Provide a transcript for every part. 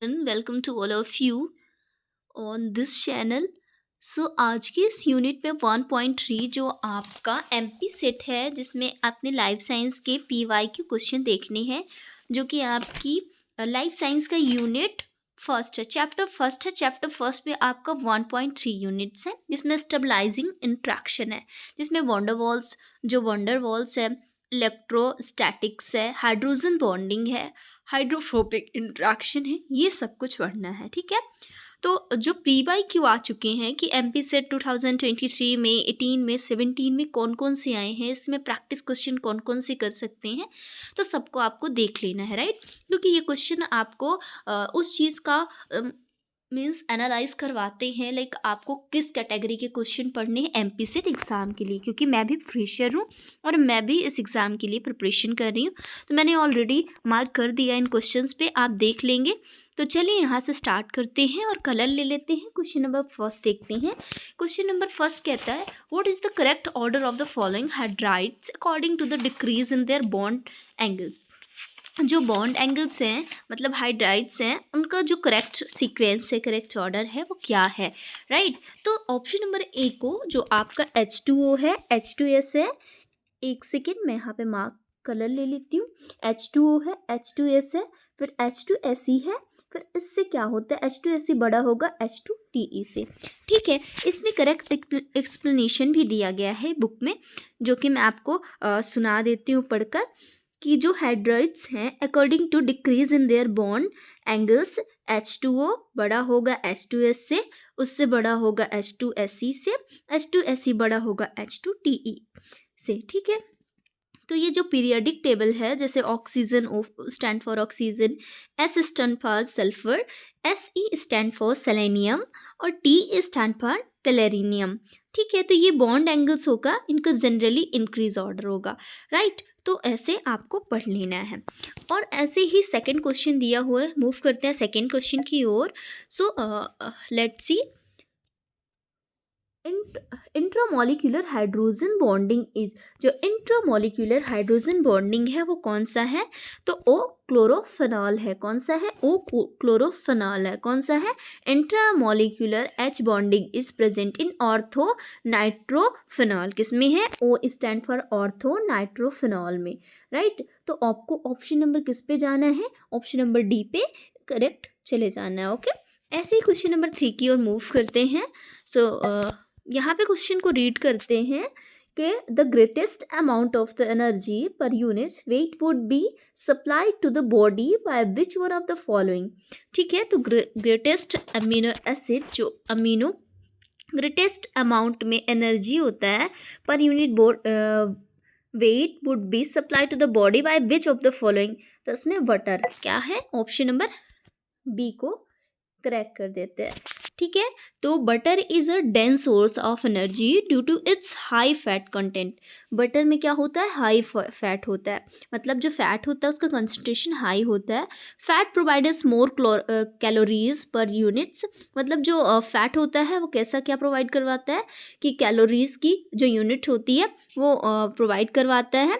and welcome to all of you on this channel. आज के इस यूनिट में 1.3 जो आपका एमपी सेट है जिसमें आपने लाइफ साइंस के पीवाई के क्वेश्चन देखने हैं जो कि आपकी लाइफ साइंस का यूनिट फर्स्ट है, चैप्टर फर्स्ट है। चैप्टर फर्स्ट में आपका 1.3 यूनिट्स है जिसमें स्टेबलाइजिंग इंट्रैक्शन है, जिसमें वंडर वॉल्स है, इलेक्ट्रोस्टैटिक्स है, हाइड्रोजन बॉन्डिंग है, हाइड्रोफोबिक इंट्रैक्शन है, ये सब कुछ पढ़ना है। ठीक है, तो जो प्री बाई क्यू आ चुके हैं कि एमपी सेट 2023 में 18 में 17 में कौन कौन से आए हैं, इसमें प्रैक्टिस क्वेश्चन कौन कौन से कर सकते हैं, तो सबको आपको देख लेना है, राइट। क्योंकि ये क्वेश्चन आपको उस चीज़ का मीन्स एनालाइज करवाते हैं, लाइक आपको किस कैटेगरी के क्वेश्चन पढ़ने हैं एमपी सेट एग्ज़ाम के लिए। क्योंकि मैं भी फ्रेशर हूँ और मैं भी इस एग्ज़ाम के लिए प्रिपरेशन कर रही हूँ, तो मैंने ऑलरेडी मार्क कर दिया इन क्वेश्चंस पे, आप देख लेंगे। तो चलिए यहाँ से स्टार्ट करते हैं और कलर ले लेते हैं। क्वेश्चन नंबर फर्स्ट देखते हैं। क्वेश्चन नंबर फर्स्ट कहता है, what is the correct order of the following hydrides according to the decrease in their bond angles. जो बॉन्ड एंगल्स हैं मतलब हाइड्राइड्स हैं, उनका जो करेक्ट सीक्वेंस है, करेक्ट ऑर्डर है, वो क्या है, राइट। तो ऑप्शन नंबर ए को जो आपका H2O है, H2S है, एक सेकेंड मैं यहाँ पे मार्क कलर ले लेती हूँ। H2O है, H2S है, फिर H2SE है, फिर इससे क्या होता है, H2SE बड़ा होगा H2TE से। ठीक है, इसमें करेक्ट एक्सप्लेनेशन भी दिया गया है बुक में, जो कि मैं आपको सुना देती हूँ पढ़कर कि जो हाइड्राइड्स हैं according to decrease in their bond angles, H2O बड़ा होगा H2S से, उससे बड़ा होगा H2SE से, H2SE बड़ा होगा H2TE से। ठीक है, तो ये जो पीरियडिक टेबल है, जैसे oxygen O stand for oxygen, S stand for sulphur, SE stand for selenium और T स्टैंड फॉर टेलेरिनियम। ठीक है, तो ये बॉन्ड एंगल्स होगा, इनका जनरली इंक्रीज ऑर्डर होगा, राइट। तो ऐसे आपको पढ़ लेना है। और ऐसे ही सेकंड क्वेश्चन दिया हुआ है, मूव करते हैं सेकंड क्वेश्चन की ओर। So let's see, intramolecular hydrogen bonding is, जो इंट्रामोलिकुलर हाइड्रोजन बॉन्डिंग है वो कौन सा है, तो ओ क्लोरोफेनॉल है। कौन सा है, ओ क्लोरोफेनॉल है। कौन सा है, intramolecular H bonding is present in ortho nitrophenol. किसमें है, O stand for ortho nitrophenol में, राइट। तो आपको ऑप्शन नंबर किस पे जाना है, ऑप्शन नंबर डी पे करेक्ट चले जाना है। ओके, ऐसे ही क्वेश्चन नंबर 3 की ओर मूव करते हैं। सो यहाँ पे क्वेश्चन को रीड करते हैं कि the greatest amount of the energy per unit weight would be supplied to the body by which one of the following. ठीक है, तो ग्रेटेस्ट अमीनो एसिड, जो अमीनो ग्रेटेस्ट अमाउंट में एनर्जी होता है per unit weight would be supplied to the body by which of the following. तो इसमें water क्या है, ऑप्शन नंबर बी को क्रैक कर देते हैं। ठीक है, तो butter is a dense source of energy due to its high fat content. Butter में क्या होता है, हाई फैट होता है, मतलब जो फैट होता है उसका कंसंट्रेशन हाई होता है। फैट प्रोवाइड्स मोर कैलोरीज पर यूनिट्स, मतलब जो फैट होता है वो कैसा क्या प्रोवाइड करवाता है कि कैलोरीज की जो यूनिट होती है वो प्रोवाइड करवाता है।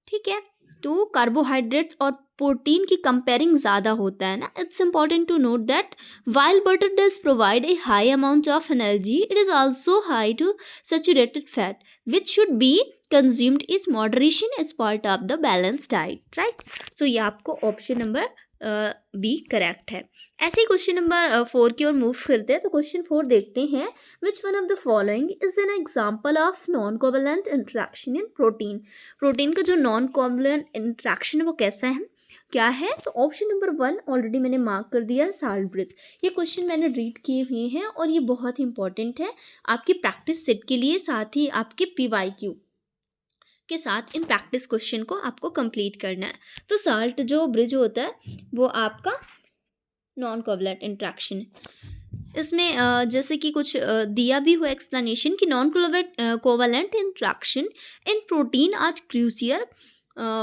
ठीक है, तो कार्बोहाइड्रेट्स और प्रोटीन की कंपेयरिंग ज़्यादा होता है ना। It's important to note that while butter does provide a high amount of energy, it is also high to saturated fat which should be consumed is moderation as part of the balance diet, right. So ये आपको option number B correct है। ऐसे ही question number 4 की ओर move करते हैं। तो question 4 देखते हैं, विच one of the following is an example of non covalent interaction in protein. Protein का जो नॉन कोवैलेंट इंट्रैक्शन है वो कैसा है, क्या है, तो ऑप्शन नंबर 1 ऑलरेडी मैंने मार्क कर दिया है, साल्ट ब्रिज। ये क्वेश्चन मैंने रीड किए हुए हैं और ये बहुत ही इंपॉर्टेंट है आपकी प्रैक्टिस सेट के लिए, साथ ही आपके PYQ के साथ इन प्रैक्टिस क्वेश्चन को आपको कंप्लीट करना है। तो साल्ट जो ब्रिज होता है वो आपका नॉन कोवैलेंट इंट्रैक्शन है। इसमें जैसे कि कुछ दिया भी हुआ एक्सप्लेनेशन कि non covalent interaction in protein are crucial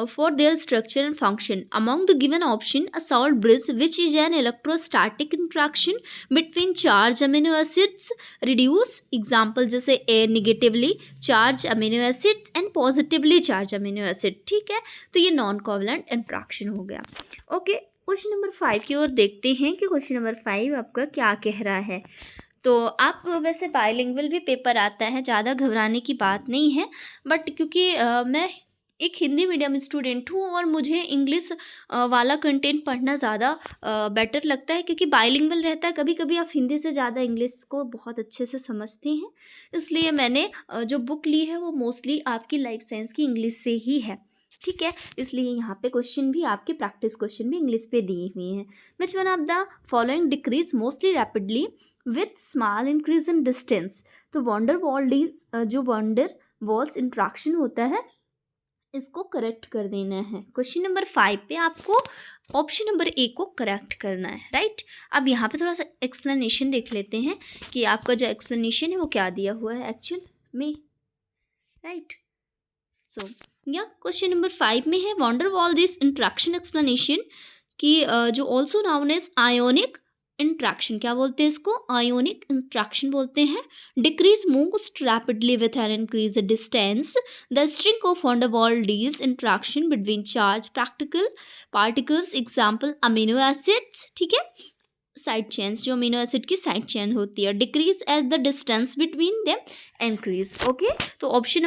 for their structure and function. Among the given option, a salt bridge, which is an electrostatic interaction between charged amino acids, reduce example जैसे A negatively charged amino acids and positively charged amino acid. ठीक है, तो ये non covalent interaction हो गया। Okay, question number 5 की ओर देखते हैं कि क्वेश्चन नंबर 5 आपका क्या कह रहा है। तो आप वैसे बाइलिंगुअल भी पेपर आता है, ज़्यादा घबराने की बात नहीं है, बट क्योंकि मैं एक हिंदी मीडियम स्टूडेंट हूँ और मुझे इंग्लिश वाला कंटेंट पढ़ना ज़्यादा बेटर लगता है, क्योंकि बाइलिंगुअल रहता है। कभी कभी आप हिंदी से ज़्यादा इंग्लिश को बहुत अच्छे से समझते हैं, इसलिए मैंने जो बुक ली है वो मोस्टली आपकी लाइफ साइंस की इंग्लिश से ही है, ठीक है। इसलिए यहाँ पे क्वेश्चन भी आपके प्रैक्टिस क्वेश्चन भी इंग्लिश पे दिए हुए हैं। विच one of the following decrease mostly rapidly with small increase in distance. तो वॉन्डर वॉल डीज जो वॉन्डर वॉल्स इंट्रैक्शन होता है, इसको करेक्ट कर देना है। क्वेश्चन नंबर 5 पे आपको ऑप्शन नंबर ए को करेक्ट करना है, राइट। अब यहाँ पे थोड़ा सा एक्सप्लेनेशन देख लेते हैं कि आपका जो एक्सप्लेनेशन है वो क्या दिया हुआ है एक्चुअल में, राइट। सो या क्वेश्चन नंबर 5 में है van der Waal this interaction explanation कि जो also known as ionic interaction, क्या बोलते हैं इसको, आयोनिक इंट्रैक्शन बोलते हैं। Decrease most rapidly with an increase distance. The string of van der Waal these interaction between charge practical particles, example amino acids, ठीक है, साइड चेन्स, जो अमीनो एसिड की साइड चेन होती है। Decrease as the distance between them increase, okay. तो option